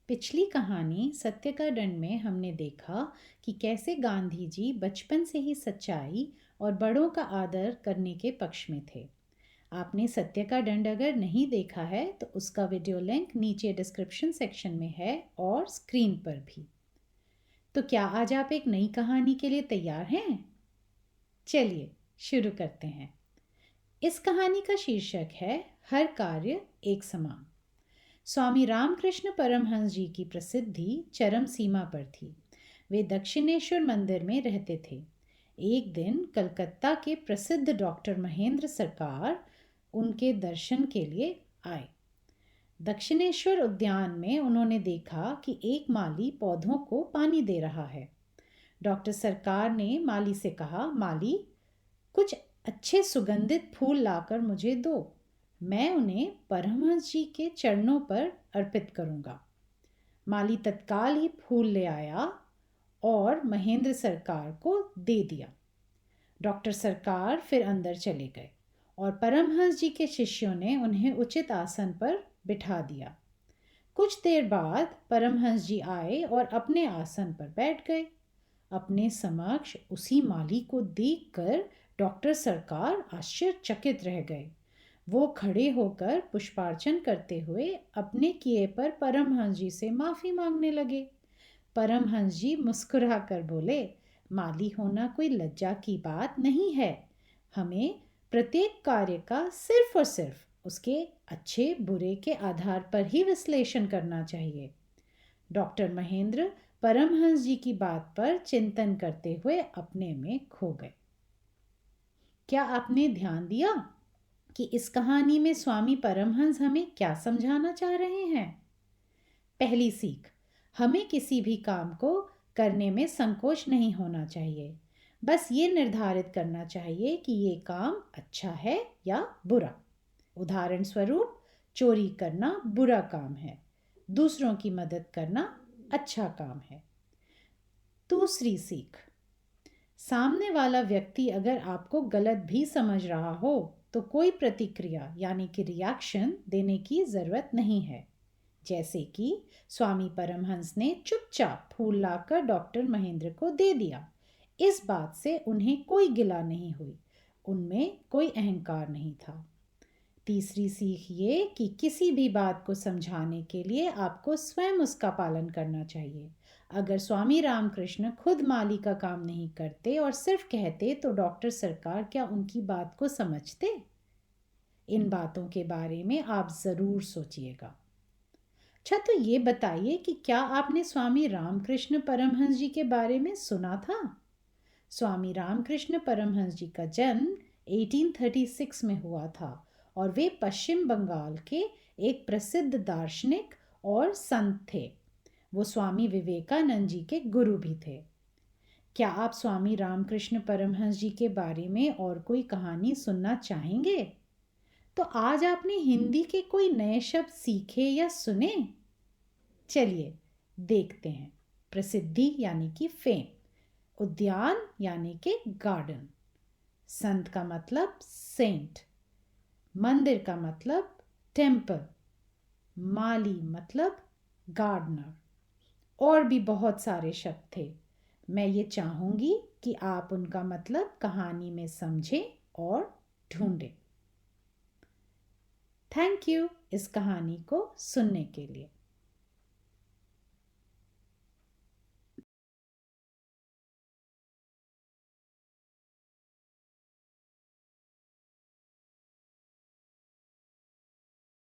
पिछली कहानी सत्य का दंड में हमने देखा कि कैसे गांधी जी बचपन से ही सच्चाई और बड़ों का आदर करने के पक्ष में थे। आपने सत्य का दंड अगर नहीं देखा है तो उसका वीडियो लिंक नीचे डिस्क्रिप्शन सेक्शन में है और स्क्रीन पर भी। तो क्या आज आप एक नई कहानी के लिए तैयार हैं? चलिए शुरू करते हैं। इस कहानी का शीर्षक है हर कार्य एक समान। स्वामी रामकृष्ण परमहंस जी की प्रसिद्धि चरम सीमा पर थी। वे दक्षिणेश्वर मंदिर में रहते थे। एक दिन कलकत्ता के प्रसिद्ध डॉक्टर महेंद्र सरकार उनके दर्शन के लिए आए। दक्षिणेश्वर उद्यान में उन्होंने देखा कि एक माली पौधों को पानी दे रहा है। डॉक्टर सरकार ने माली से कहा, माली, कुछ अच्छे सुगंधित फूल लाकर मुझे दो, मैं उन्हें परमहंस जी के चरणों पर अर्पित करूंगा। माली तत्काल ही फूल ले आया और महेंद्र सरकार को दे दिया। डॉक्टर सरकार फिर अंदर चले गए और परमहंस जी के शिष्यों ने उन्हें उचित आसन पर बिठा दिया। कुछ देर बाद परमहंस जी आए और अपने आसन पर बैठ गए। अपने समक्ष उसी माली को देखकर डॉक्टर सरकार आश्चर्यचकित रह गए। वो खड़े होकर पुष्पार्चन करते हुए अपने किए पर परमहंस जी से माफ़ी मांगने लगे। परमहंस जी मुस्कुरा कर बोले, माली होना कोई लज्जा की बात नहीं है। हमें प्रत्येक कार्य का सिर्फ और सिर्फ उसके अच्छे बुरे के आधार पर ही विश्लेषण करना चाहिए। डॉक्टर महेंद्र परमहंस जी की बात पर चिंतन करते हुए अपने में खो गए। क्या आपने ध्यान दिया कि इस कहानी में स्वामी परमहंस हमें क्या समझाना चाह रहे हैं? पहली सीख, हमें किसी भी काम को करने में संकोच नहीं होना चाहिए। बस ये निर्धारित करना चाहिए कि ये काम अच्छा है या बुरा। उदाहरण स्वरूप, चोरी करना बुरा काम है, दूसरों की मदद करना अच्छा काम है। दूसरी सीख, सामने वाला व्यक्ति अगर आपको गलत भी समझ रहा हो तो कोई प्रतिक्रिया यानी कि रिएक्शन देने की ज़रूरत नहीं है। जैसे कि स्वामी परमहंस ने चुपचाप फूल लाकर डॉक्टर महेंद्र को दे दिया। इस बात से उन्हें कोई गिला नहीं हुई, उनमें कोई अहंकार नहीं था। तीसरी सीख ये कि किसी भी बात को समझाने के लिए आपको स्वयं उसका पालन करना चाहिए। अगर स्वामी रामकृष्ण खुद माली का काम नहीं करते और सिर्फ कहते तो डॉक्टर सरकार क्या उनकी बात को समझते? इन बातों के बारे में आप ज़रूर सोचिएगा। अच्छा, तो ये बताइए कि क्या आपने स्वामी रामकृष्ण परमहंस जी के बारे में सुना था? स्वामी रामकृष्ण परमहंस जी का जन्म 1836 में हुआ था और वे पश्चिम बंगाल के एक प्रसिद्ध दार्शनिक और संत थे। वो स्वामी विवेकानंद जी के गुरु भी थे। क्या आप स्वामी रामकृष्ण परमहंस जी के बारे में और कोई कहानी सुनना चाहेंगे? तो आज आपने हिंदी के कोई नए शब्द सीखे या सुने? चलिए देखते हैं। प्रसिद्धि यानी कि फेम, उद्यान यानी कि गार्डन, संत का मतलब सेंट, मंदिर का मतलब टेम्पल, माली मतलब गार्डनर, और भी बहुत सारे शब्द थे। मैं ये चाहूँगी कि आप उनका मतलब कहानी में समझें और ढूंढें। थैंक यू इस कहानी को सुनने के लिए।